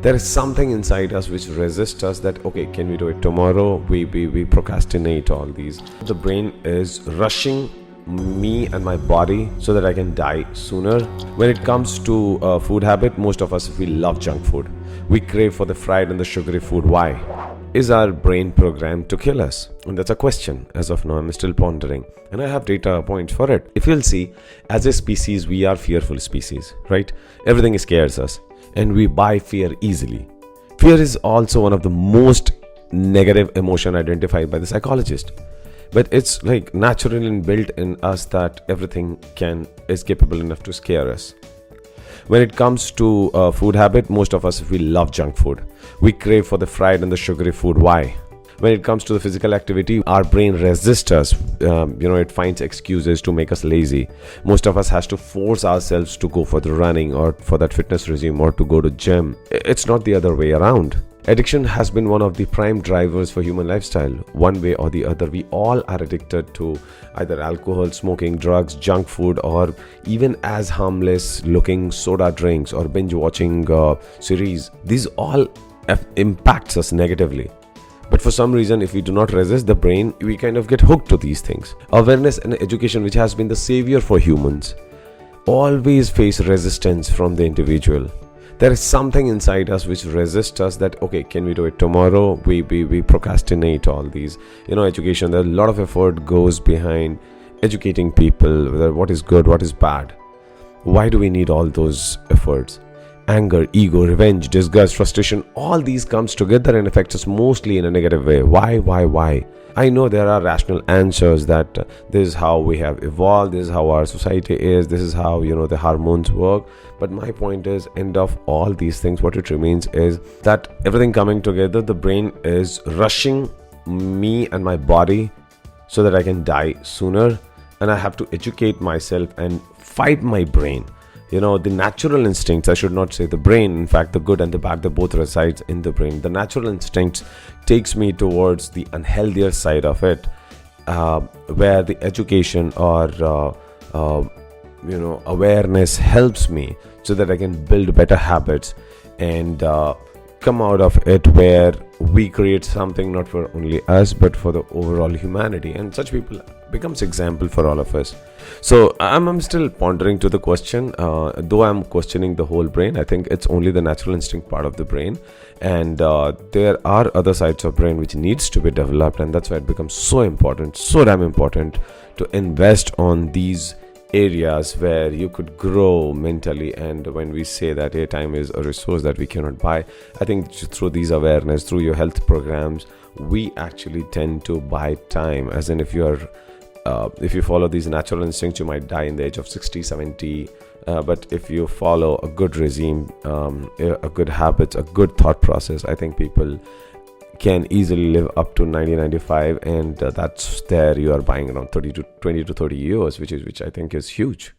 There is something inside us which resists us that, okay, can we do it tomorrow? We procrastinate all these. The brain is rushing me and my body so that I can die sooner. When it comes to food habit, most of us, we love junk food. We crave for the fried and the sugary food. Why? Is our brain programmed to kill us? And that's a question. As of now, I'm still pondering. And I have data points for it. If you'll see, as a species, we are fearful species, right? Everything scares us. And we buy fear easily. Fear is also one of the most negative emotion identified by the psychologist. But it's like naturally inbuilt in us that everything is capable enough to scare us. When it comes to food habit, most of us, we love junk food. We crave for the fried and the sugary food. Why? When it comes to the physical activity, our brain resists us. It finds excuses to make us lazy. Most of us has to force ourselves to go for the running or for that fitness regime or to go to gym. It's not the other way around. Addiction has been one of the prime drivers for human lifestyle. One way or the other, we all are addicted to either alcohol, smoking, drugs, junk food, or even as harmless looking soda drinks or binge watching series. These all impacts us negatively. But for some reason, if we do not resist the brain, we kind of get hooked to these things. Awareness and education, which has been the savior for humans, always face resistance from the individual. There is something inside us which resists us that, okay, can we do it tomorrow? We procrastinate all these. Education, there a lot of effort goes behind educating people, whether what is good, what is bad. Why do we need all those efforts? Anger, ego, revenge, disgust, frustration, all these comes together and affects us mostly in a negative way. Why? I know there are rational answers that this is how we have evolved, this is how our society is, this is how, the hormones work. But my point is, end of all these things, what it remains is that everything coming together, the brain is rushing me and my body so that I can die sooner. And I have to educate myself and fight my brain. The natural instincts, I should not say the brain, in fact the good and the bad, they both resides in the brain. The natural instincts takes me towards the unhealthier side of it, where the education or awareness helps me so that I can build better habits and come out of it where we create something not for only us but for the overall humanity, and such people becomes example for all of us. So I'm still pondering to the question, though I'm questioning the whole brain. I think it's only the natural instinct part of the brain, and there are other sides of brain which needs to be developed, and that's why it becomes so damn important to invest on these areas where you could grow mentally. And when we say that time is a resource that we cannot buy, I think through these awareness, through your health programs, we actually tend to buy time. As in, if you follow these natural instincts, you might die in the age of 60, 70. But if you follow a good regime, a good habits, a good thought process, I think people can easily live up to 90, 95, and that's there you are buying around 20 to 30 years, which I think is huge.